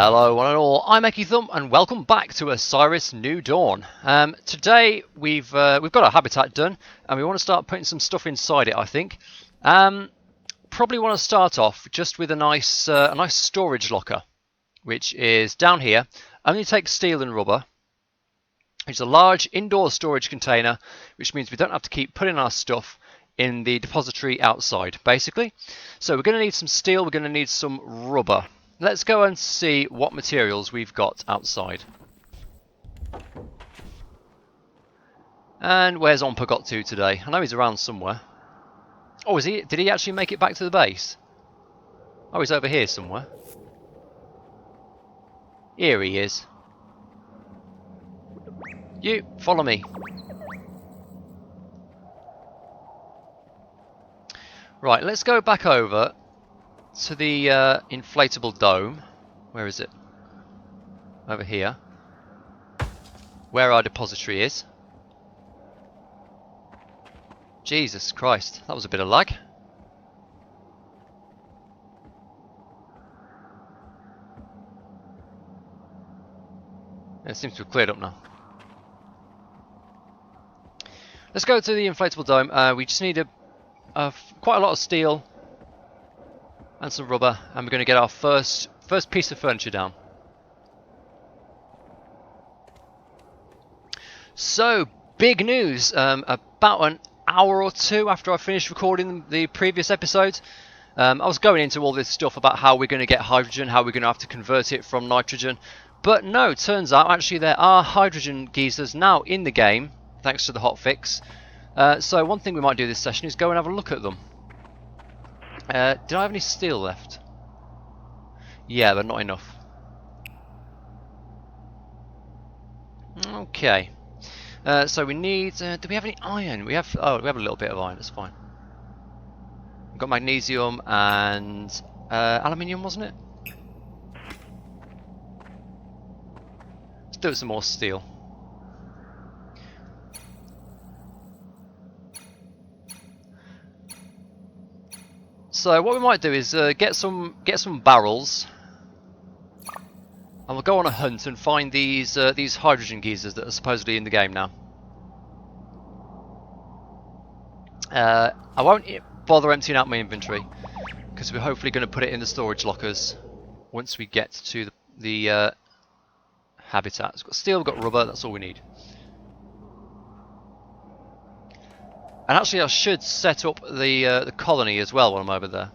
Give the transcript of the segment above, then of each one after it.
Hello one and all, I'm EkkiThump and welcome back to Osiris New Dawn. Today we've got our habitat done and we want to start putting some stuff inside it, I think. Probably want to start off just with a nice storage locker, which is down here. Only takes steel and rubber. It's a large indoor storage container, which means we don't have to keep putting our stuff in the depository outside, basically. So we're going to need some steel, we're going to need some rubber. Let's go and see what materials we've got outside. And where's Ompa got to today? I know he's around somewhere. Oh, is he? Did he actually make it back to the base? Oh, he's over here somewhere. Here he is. You, follow me. Right, let's go back over to the inflatable dome. Where is it? Over here. Where our depository is. Jesus Christ, that was a bit of lag. It seems to have cleared up now. Let's go to the inflatable dome. We just need quite a lot of steel and some rubber, and we're going to get our first piece of furniture down. So, big news. About an hour or two after I finished recording the previous episode, I was going into all this stuff about how we're going to get hydrogen, how we're going to have to convert it from nitrogen. But no, turns out actually there are hydrogen geysers now in the game, thanks to the hotfix. So one thing we might do this session is go and have a look at them. Did I have any steel left? Yeah, but not enough. Okay. So we need. Do we have any iron? We have. Oh, we have a little bit of iron. That's fine. We've got magnesium and aluminium, wasn't it? Let's do some more steel. So what we might do is get some barrels, and we'll go on a hunt and find these hydrogen geysers that are supposedly in the game now. I won't bother emptying out my inventory because we're hopefully going to put it in the storage lockers once we get to the habitat. We've got steel, we've got rubber. That's all we need. And actually, I should set up the colony as well while I'm over there.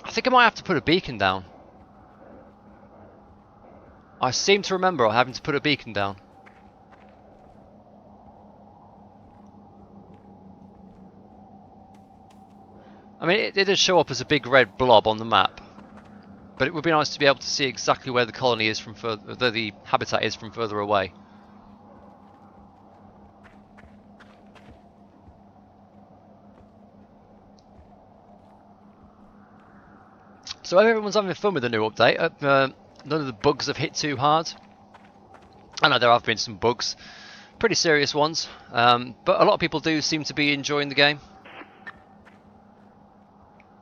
I think I might have to put a beacon down. I seem to remember having to put a beacon down. I mean, it did show up as a big red blob on the map, but it would be nice to be able to see exactly where the colony is from further, the habitat is from further away. So everyone's having fun with the new update. None of the bugs have hit too hard. I know there have been some bugs, pretty serious ones, but a lot of people do seem to be enjoying the game.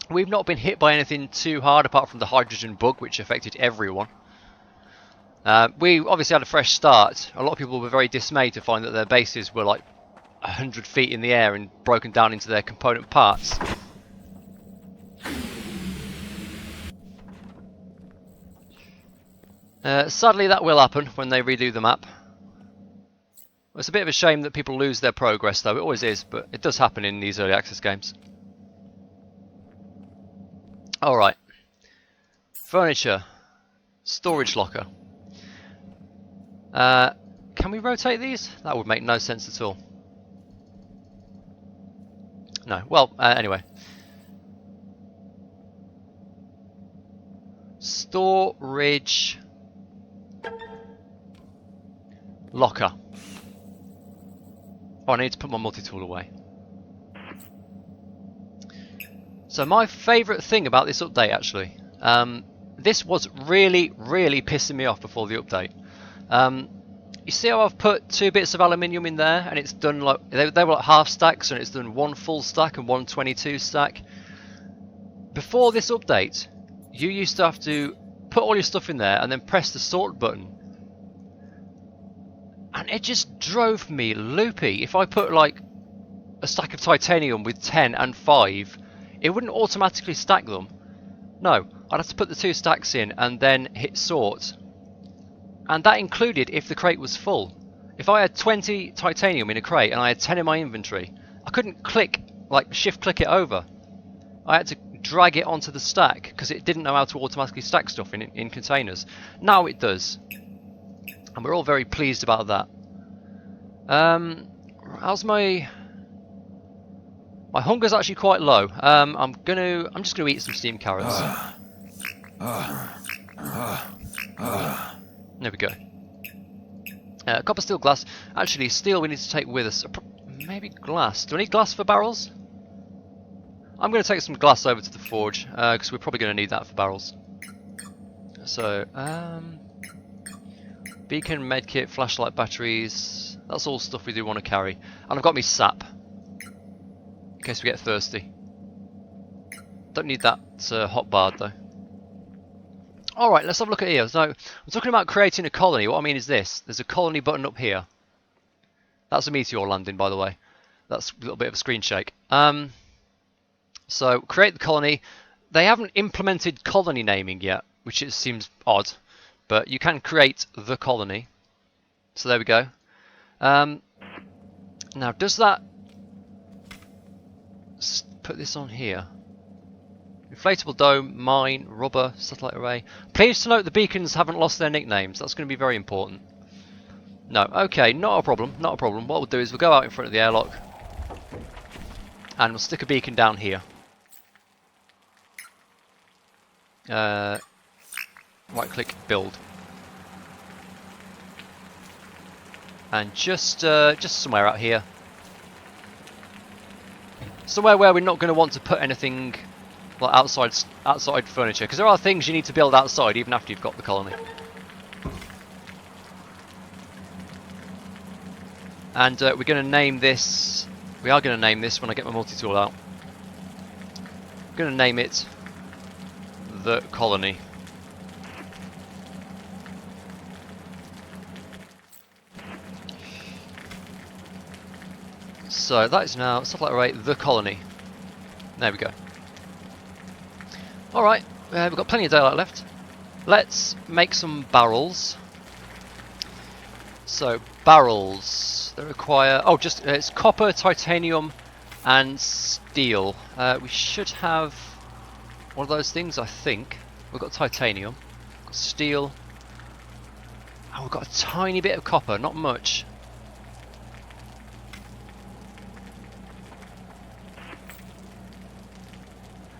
We've not been hit by anything too hard apart from the hydrogen bug, which affected everyone. We obviously had a fresh start. A lot of people were very dismayed to find that their bases were like 100 feet in the air and broken down into their component parts. Sadly, that will happen when they redo the map. It's a bit of a shame that people lose their progress, though. It always is, but it does happen in these early access games. Alright. Furniture. Storage locker. Can we rotate these? That would make no sense at all. No. Well, anyway. Storage locker. Oh, I need to put my multi-tool away. So my favourite thing about this update, actually, this was really pissing me off before the update. You see how I've put 2 bits of aluminium in there, and it's done like they were like half stacks, and it's done 1 full stack and 1 22 stack. Before this update, you used to have to put all your stuff in there and then press the sort button. And it just drove me loopy. If I put like a stack of titanium with 10 and 5, it wouldn't automatically stack them. No, I'd have to put the 2 stacks in and then hit sort. And that included if the crate was full. If I had 20 titanium in a crate and I had 10 in my inventory, I couldn't click, like shift click it over. I had to drag it onto the stack because it didn't know how to automatically stack stuff in containers. Now it does. And we're all very pleased about that. How's my hunger's actually quite low. I'm just gonna eat some steamed carrots. There we go. Copper, steel, glass. Actually, steel we need to take with us. Maybe glass. Do I need glass for barrels? I'm going to take some glass over to the forge because we're probably going to need that for barrels. So, beacon, medkit, flashlight, batteries. That's all stuff we do want to carry. And I've got me sap in case we get thirsty. Don't need that hot bard though. Alright, let's have a look at here. So, I'm talking about creating a colony. What I mean is this. There's a colony button up here. That's a meteor landing, by the way. That's a little bit of a screen shake. So, create the colony. They haven't implemented colony naming yet, which it seems odd. But you can create the colony. So, there we go. Now, does that... put this on here. Inflatable dome, mine, rubber, satellite array. Please to note the beacons haven't lost their nicknames. That's going to be very important. No, okay, not a problem, not a problem. What we'll do is we'll go out in front of the airlock and we'll stick a beacon down here. Right click, build. And just somewhere out here. Somewhere where we're not going to want to put anything like outside furniture, because there are things you need to build outside even after you've got the colony. And we're going to name this. We are going to name this when I get my multi-tool out. I'm going to name it the colony. So that is now satellite array the colony. There we go. Alright, we've got plenty of daylight left. Let's make some barrels. So, barrels. They require... oh, just it's copper, titanium, and steel. We should have one of those things, I think. We've got titanium. We've got steel. Oh, we've got a tiny bit of copper, not much.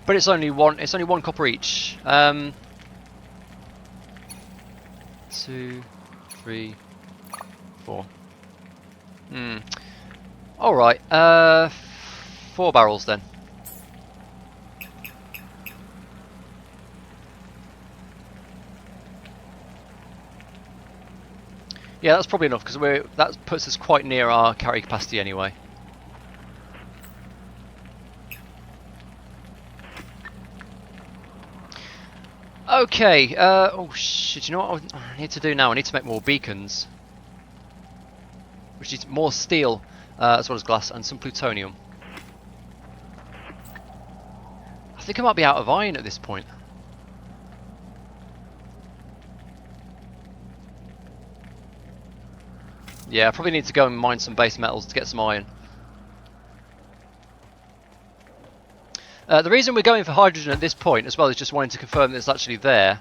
But it's only one copper each. 2, 3, 4. Alright, 4 barrels then. Yeah, that's probably enough because that puts us quite near our carry capacity anyway. Okay, oh shit, you know what I need to do now? I need to make more beacons. Which is more steel, as well as glass, and some plutonium. I think I might be out of iron at this point. Yeah, I probably need to go and mine some base metals to get some iron. The reason we're going for hydrogen at this point, as well as just wanting to confirm that it's actually there,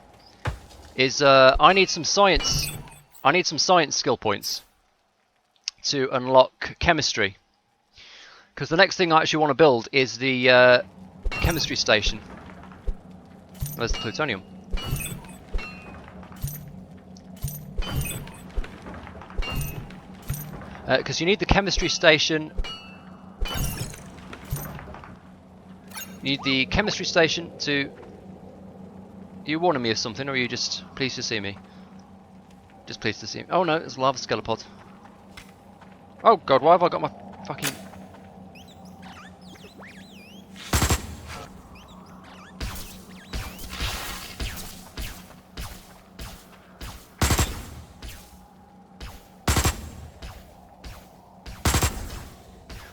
is I need some science. I need some science skill points to unlock chemistry. Because the next thing I actually want to build is the chemistry station. Where's the plutonium? Because you need the chemistry station. You need the chemistry station to... Are you warning me of something, or are you just pleased to see me? Just pleased to see me. Oh no, it's a lava skelepod. Oh god, why have I got my fucking...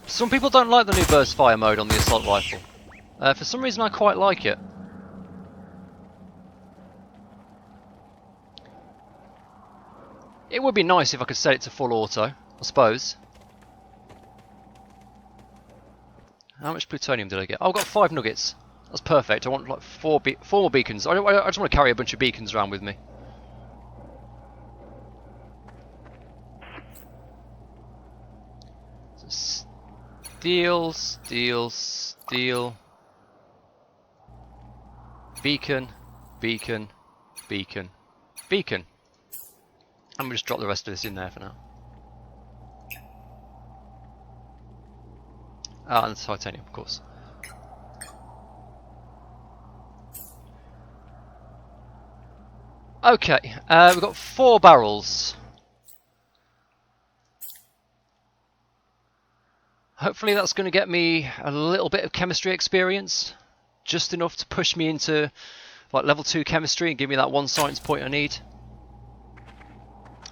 Some people don't like the new burst fire mode on the assault rifle. For some reason I quite like it. It would be nice if I could set it to full auto, I suppose. How much plutonium did I get? Oh, I got 5 nuggets. That's perfect. I want like 4 more beacons. I just want to carry a bunch of beacons around with me. So steel, steel, steel. Beacon, beacon, beacon, beacon. I'm going to just drop the rest of this in there for now. Ah, and the titanium, of course. Okay, we've got 4 barrels. Hopefully that's going to get me a little bit of chemistry experience. Just enough to push me into like level 2 chemistry and give me that 1 science point I need.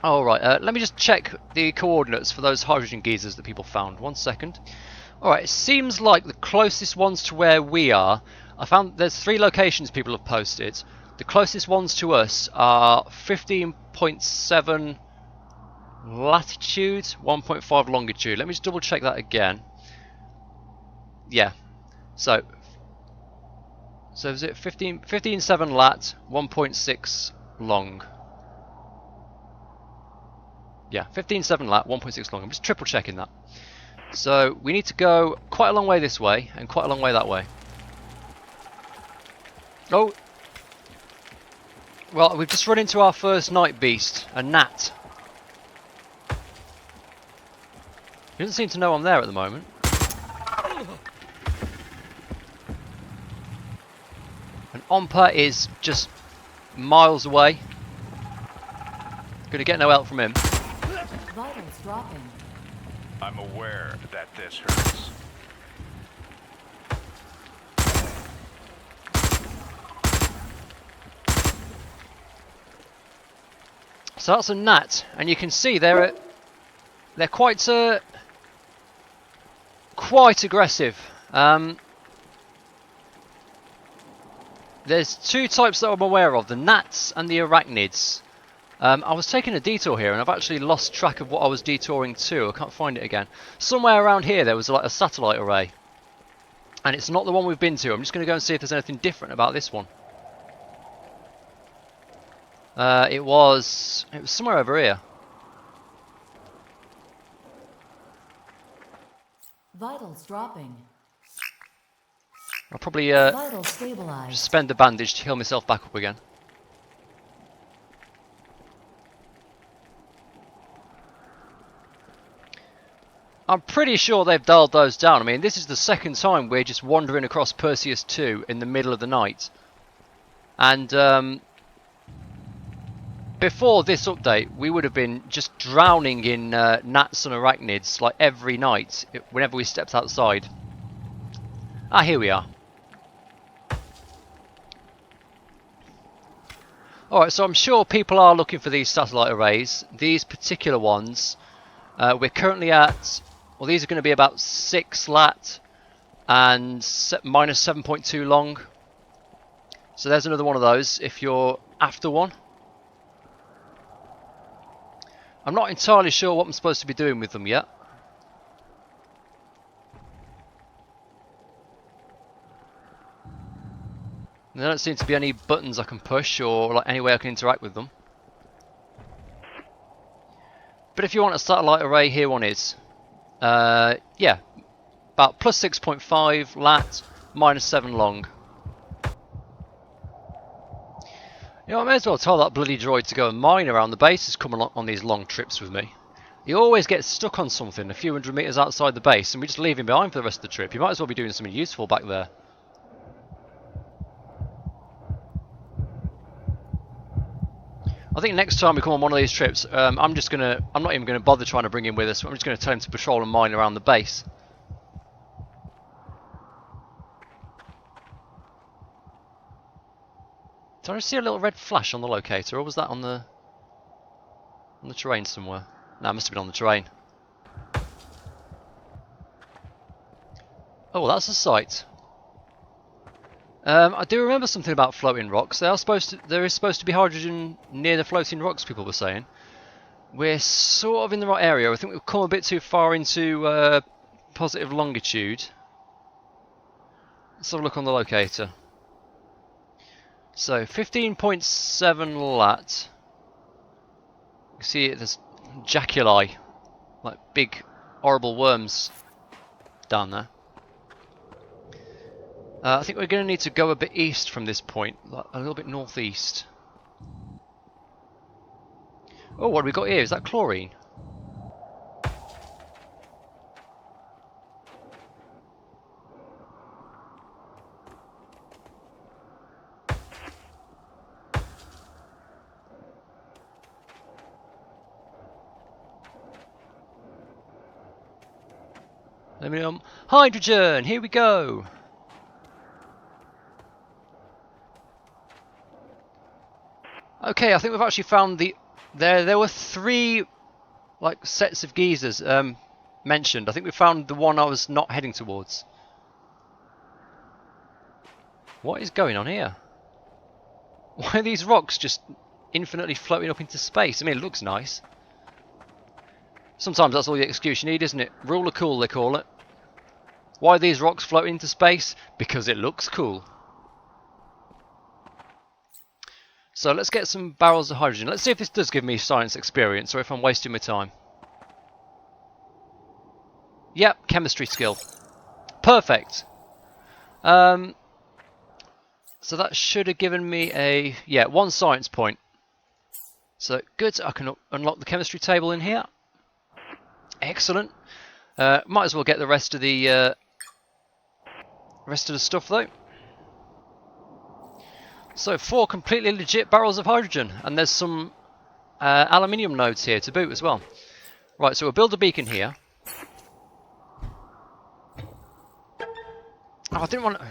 Alright, let me just check the coordinates for those hydrogen geysers that people found. 1 second. Alright, it seems like the closest ones to where we are, I found there's 3 locations people have posted. The closest ones to us are 15.7 latitude, 1.5 longitude. Let me just double check that again. Yeah, so is it 15.7 lat, 1.6 long. Yeah, 15.7 lat, 1.6 long. I'm just triple checking that. So we need to go quite a long way this way and quite a long way that way. Oh, well, we've just run into our first night beast, a gnat. He doesn't seem to know I'm there at the moment. And Ompa is just miles away. Gonna get no help from him. Vitals dropping. I'm aware that this hurts. So that's a gnat, and you can see they're quite aggressive. There's 2 types that I'm aware of: the gnats and the arachnids. I was taking a detour here and I've actually lost track of what I was detouring to. I can't find it again. Somewhere around here there was like a satellite array. And it's not the one we've been to. I'm just going to go and see if there's anything different about this one. It was somewhere over here. Vitals dropping. I'll probably Vitals stabilized. just spend the bandage to heal myself back up again. I'm pretty sure they've dialed those down. I mean, this is the second time we're just wandering across Perseus 2 in the middle of the night. And before this update, we would have been just drowning in gnats and arachnids like every night whenever we stepped outside. Ah, here we are. Alright, so I'm sure people are looking for these satellite arrays. These particular ones, we're currently at... Well, these are going to be about 6 lat and minus 7.2 long. So there's another one of those if you're after one. I'm not entirely sure what I'm supposed to be doing with them yet. There don't seem to be any buttons I can push or like any way I can interact with them. But if you want a satellite array, here one is. Yeah, about plus 6.5 lat, minus 7 long. You know, I may as well tell that bloody droid to go and mine around the base as come along on these long trips with me. He always gets stuck on something a few hundred meters outside the base and we just leave him behind for the rest of the trip. He might as well be doing something useful back there. I think next time we come on one of these trips, I'm not even gonna bother trying to bring him with us. I'm just gonna tell him to patrol and mine around the base. Did I see a little red flash on the locator, or was that on the terrain somewhere? No, it must have been on the terrain. Oh, that's a sight. I do remember something about floating rocks. There is supposed to be hydrogen near the floating rocks, people were saying. We're sort of in the right area. I think we've come a bit too far into positive longitude. Let's have a look on the locator. So 15.7 lat. You can see there's jaculi, like big horrible worms down there. I think we're going to need to go a bit east from this point, like a little bit northeast. Oh, what have we got here? Is that chlorine? Hydrogen! Here we go! Okay, I think we've actually found the... There were 3 like sets of geysers mentioned. I think we found the one I was not heading towards. What is going on here? Why are these rocks just infinitely floating up into space? I mean, it looks nice. Sometimes that's all the excuse you need, isn't it? Rule of cool, they call it. Why are these rocks floating into space? Because it looks cool. So let's get some barrels of hydrogen. Let's see if this does give me science experience or if I'm wasting my time. Yep, chemistry skill. Perfect. So that should have given me a... yeah, 1 science point. So good, I can unlock the chemistry table in here. Excellent. Might as well get the rest of the stuff though. So 4 completely legit barrels of hydrogen, and there's some aluminium nodes here to boot as well. Right, so we'll build a beacon here. Oh, I didn't want to...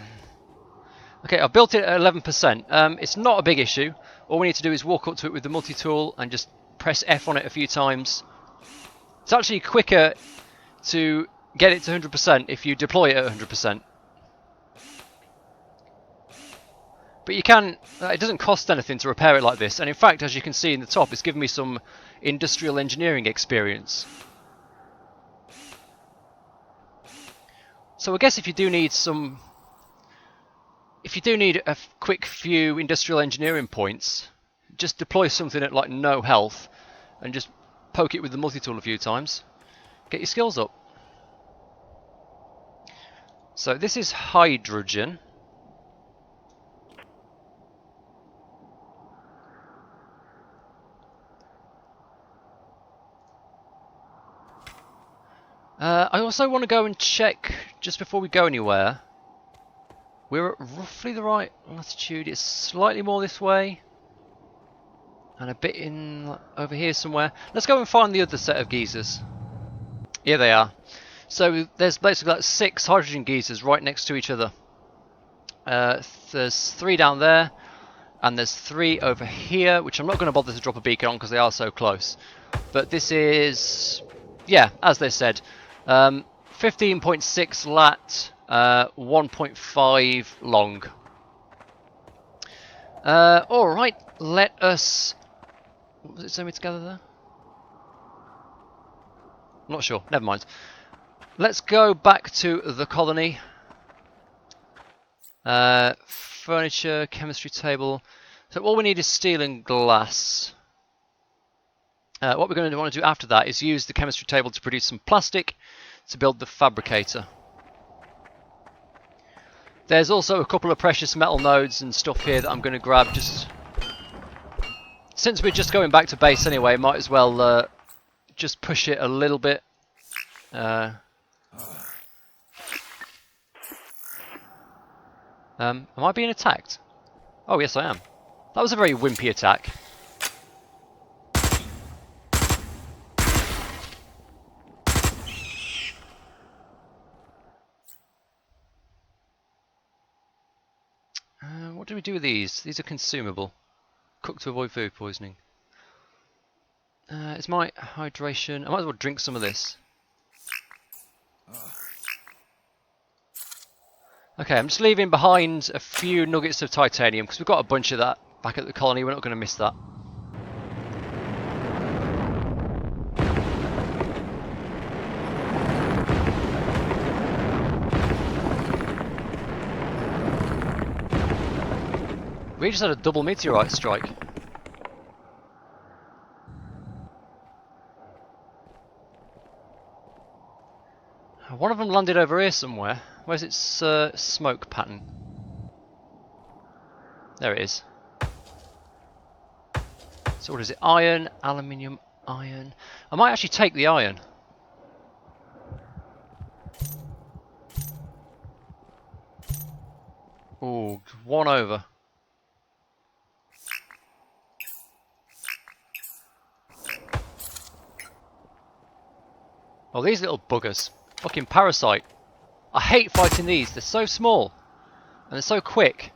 Okay, I built it at 11%. It's not a big issue. All we need to do is walk up to it with the multi-tool and just press F on it a few times. It's actually quicker to get it to 100% if you deploy it at 100%. But you can, it doesn't cost anything to repair it like this, and in fact, as you can see in the top, it's given me some industrial engineering experience. So I guess if you do need a quick few industrial engineering points, just deploy something at like no health, and just poke it with the multi-tool a few times. Get your skills up. So this is hydrogen. I also want to go and check, just before we go anywhere, we're at roughly the right latitude. It's slightly more this way, and a bit in over here somewhere. Let's go and find the other set of geysers. Here they are. So there's basically like 6 hydrogen geysers right next to each other. There's 3 down there, and there's 3 over here, which I'm not going to bother to drop a beacon on because they are so close. But this is, yeah, as they said, 15.6 lat, 1.5 long. Alright, let us... what was it saying together there? I'm not sure, never mind. Let's go back to the colony. Furniture, chemistry table. So all we need is steel and glass. What we're going to want to do after that is use the chemistry table to produce some plastic to build the fabricator. There's also a couple of precious metal nodes and stuff here that I'm going to grab. Just since we're just going back to base anyway, might as well just push it a little bit. Am I being attacked? Oh yes, I am. That was a very wimpy attack. What do we do with these? These are consumable. Cook to avoid food poisoning. It's my hydration. I might as well drink some of this. Okay, I'm just leaving behind a few nuggets of titanium because we've got a bunch of that back at the colony. We're not going to miss that. We just had a double meteorite strike. One of them landed over here somewhere. Where's its smoke pattern? There it is. So what is it? Iron, aluminium, iron. I might actually take the iron. Ooh, one over. Oh, these little buggers. Fucking parasite. I hate fighting these. They're so small. And they're so quick.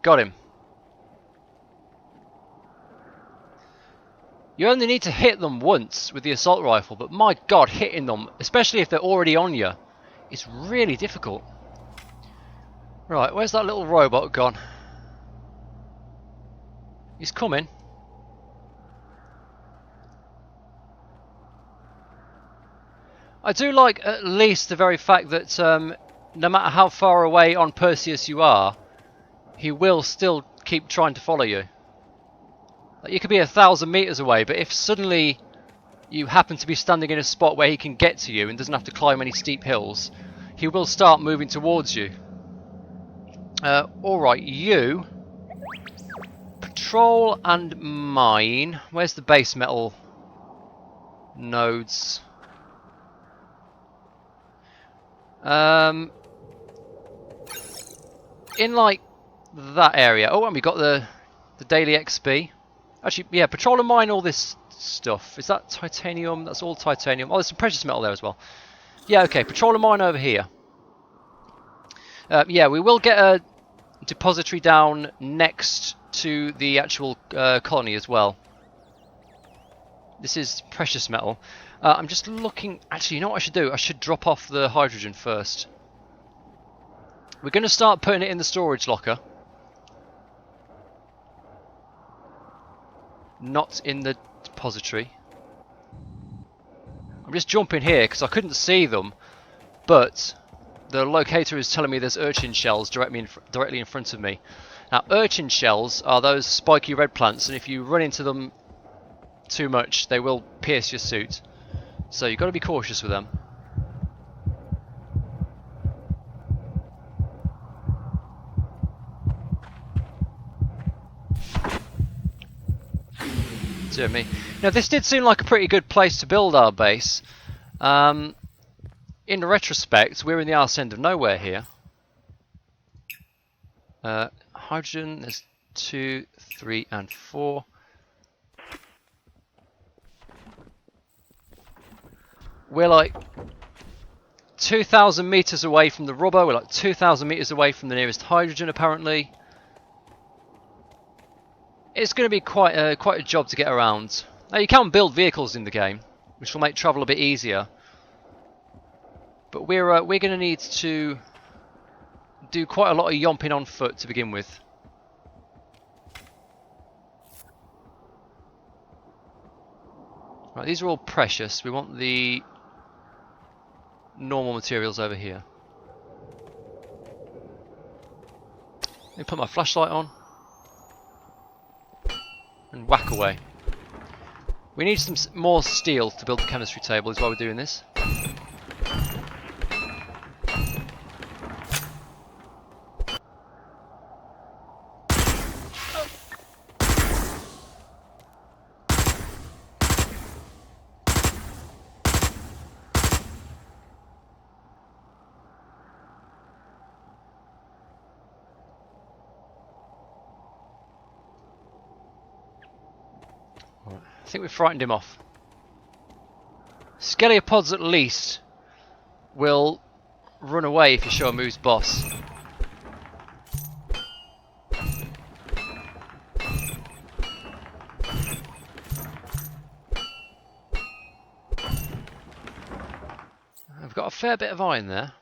Got him. You only need to hit them once with the assault rifle, but my god, hitting them, especially if they're already on you, is really difficult. Right, where's that little robot gone? He's coming. I do like at least the very fact that no matter how far away on Perseus you are, he will still keep trying to follow you. Like, you could be 1,000 meters away, but if suddenly you happen to be standing in a spot where he can get to you and doesn't have to climb any steep hills, he will start moving towards you. Alright, you... Patrol and mine. Where's the base metal nodes? In like that area. Oh, and we got the daily XP. Actually, yeah, patrol and mine all this stuff. Is that titanium? That's all titanium. Oh, there's some precious metal there as well. Yeah, okay, patrol and mine over here. Yeah, we will get a depository down next to the actual colony as well. This is precious metal. I'm just looking... Actually, you know what I should do? I should drop off the hydrogen first. We're going to start putting it in the storage locker. Not in the depository. I'm just jumping here because I couldn't see them, but the locator is telling me there's urchin shells directly in front of me. Now, urchin shells are those spiky red plants, and if you run into them too much, they will pierce your suit. So you've got to be cautious with them. Dear me. Now, this did seem like a pretty good place to build our base. In retrospect, we're in the arse end of nowhere here. Hydrogen, there's 2, 3, and 4. We're like 2,000 meters away from the rubber. We're like 2,000 meters away from the nearest hydrogen, apparently. It's going to be quite a job to get around. Now, you can build vehicles in the game, which will make travel a bit easier. But we're going to need to do quite a lot of yomping on foot to begin with. Right, these are all precious. We want the normal materials over here. Let me put my flashlight on and whack away. We need some more steel to build the chemistry table, is why we're doing this. I think we've frightened him off. Skeliopods at least will run away if you show him who's boss. got a fair bit of iron there.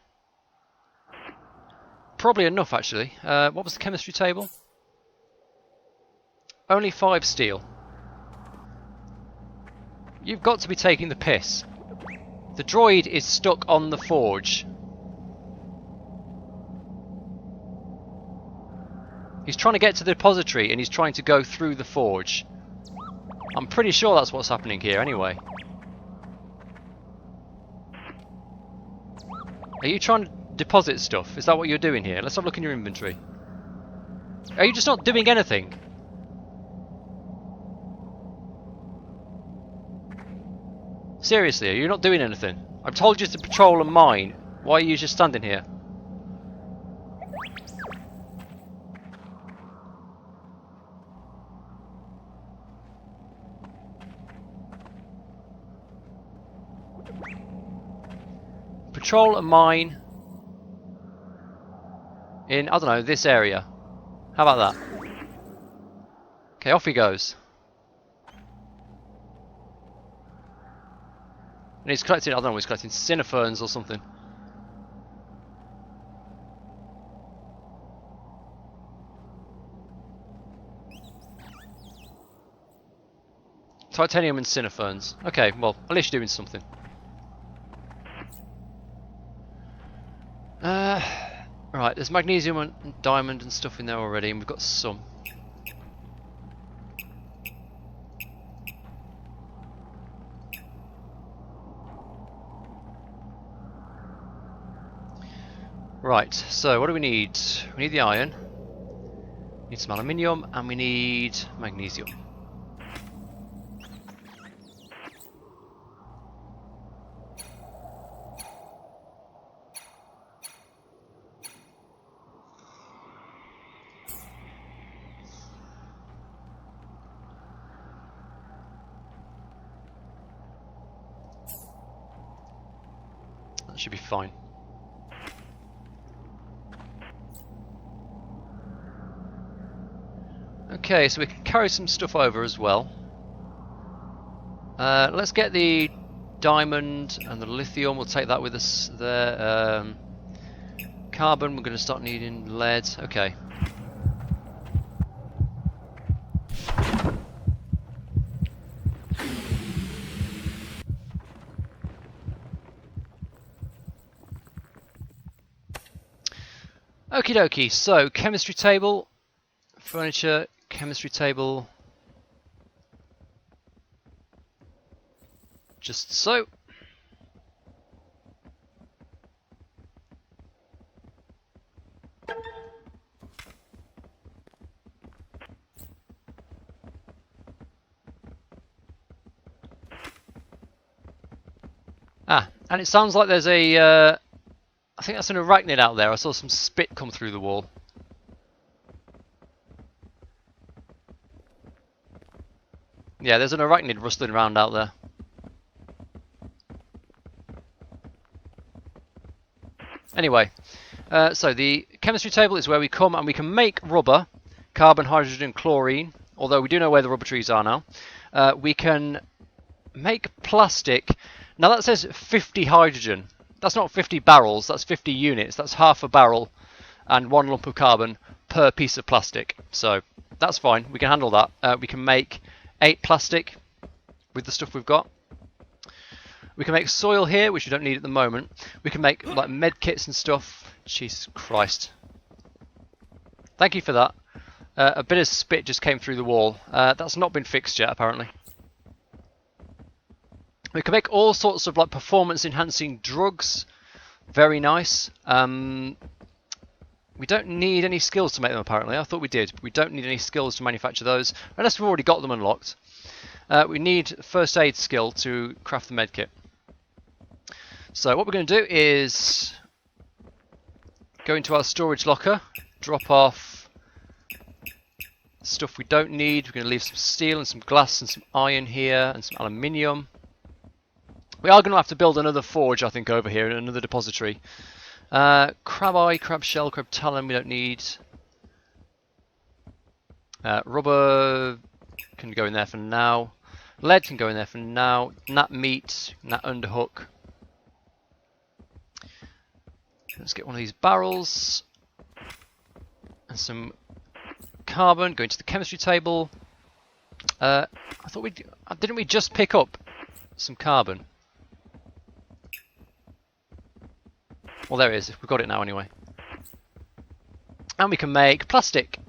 Probably enough, actually. What was the chemistry table? Only 5 steel. You've got to be taking the piss. The droid is stuck on the forge. He's trying to get to the depository and he's trying to go through the forge. I'm pretty sure that's what's happening here anyway. Are you trying to deposit stuff? Is that what you're doing here? Let's have a look in your inventory. Are you just not doing anything? Seriously, are you not doing anything? I've told you to patrol and mine. Why are you just standing here? Patrol and mine in, I don't know, this area. How about that? Okay, off he goes. And he's collecting, I don't know, he's collecting cinnaferns or something. Titanium and cinnaferns. Okay, well, at least you're doing something. Right, there's magnesium and diamond and stuff in there already, and we've got some. Right, so what do we need? We need the iron, we need some aluminium, and we need magnesium. That should be fine. Okay, so we can carry some stuff over as well. Let's get the diamond and the lithium. We'll take that with us there. Carbon, we're going to start needing lead. Okay. Okie dokie, so chemistry table, furniture, chemistry table, just so. Ah, and it sounds like there's a I think that's an arachnid out there. I saw some spit come through the wall. Yeah, there's an arachnid rustling around out there. Anyway, so the chemistry table is where we come and we can make rubber, carbon, hydrogen, chlorine, although we do know where the rubber trees are now. We can make plastic. Now that says 50 hydrogen. That's not 50 barrels, that's 50 units. That's half a barrel and 1 lump of carbon per piece of plastic. So that's fine, we can handle that. We can make 8 plastic with the stuff we've got. We can make soil here, which we don't need at the moment. We can make like med kits and stuff. Jesus Christ. Thank you for that. A bit of spit just came through the wall. That's not been fixed yet, apparently. We can make all sorts of like performance enhancing drugs. Very nice. We don't need any skills to make them, apparently. I thought we did, but we don't need any skills to manufacture those unless we've already got them unlocked. We need first aid skill to craft the medkit. So what we're going to do is go into our storage locker, drop off stuff we don't need. We're going to leave some steel and some glass and some iron here and some aluminium. We are going to have to build another forge, I think, over here, another depository. Crab eye, crab shell, crab talon we don't need. Rubber can go in there for now. Lead can go in there for now. Nat meat, nat underhook. Let's get one of these barrels and some carbon. Go into the chemistry table. I thought didn't we just pick up some carbon? Well, there it is. We've got it now anyway. And we can make plastic.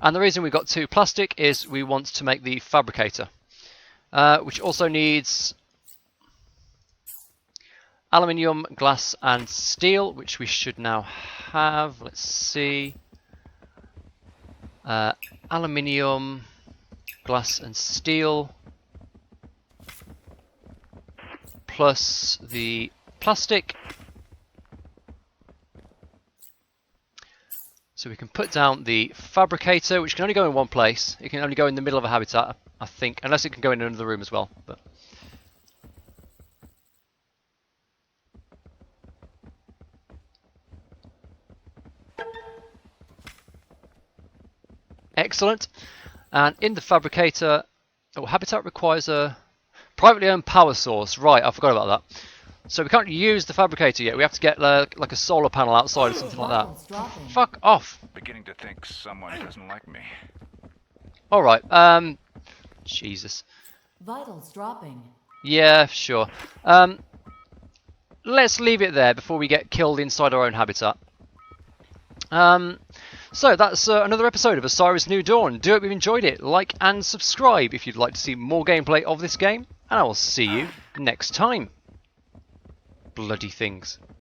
And the reason we got 2 plastic is we want to make the fabricator, which also needs aluminium, glass and steel, which we should now have. Let's see. Aluminium, glass and steel, plus the plastic. So we can put down the fabricator, which can only go in one place. It can only go in the middle of a habitat, I think, unless it can go in another room as well. But excellent. And in the fabricator, habitat requires a privately owned power source. Right, I forgot about that. So we can't use the fabricator yet. We have to get like a solar panel outside or something like Vitals that. dropping. Fuck off. Beginning to think someone doesn't like me. All right. Jesus. Vitals dropping. Yeah, sure. Let's leave it there before we get killed inside our own habitat. So that's another episode of Osiris New Dawn. Do hope you've enjoyed it. Like and subscribe if you'd like to see more gameplay of this game. And I will see you next time. Bloody things.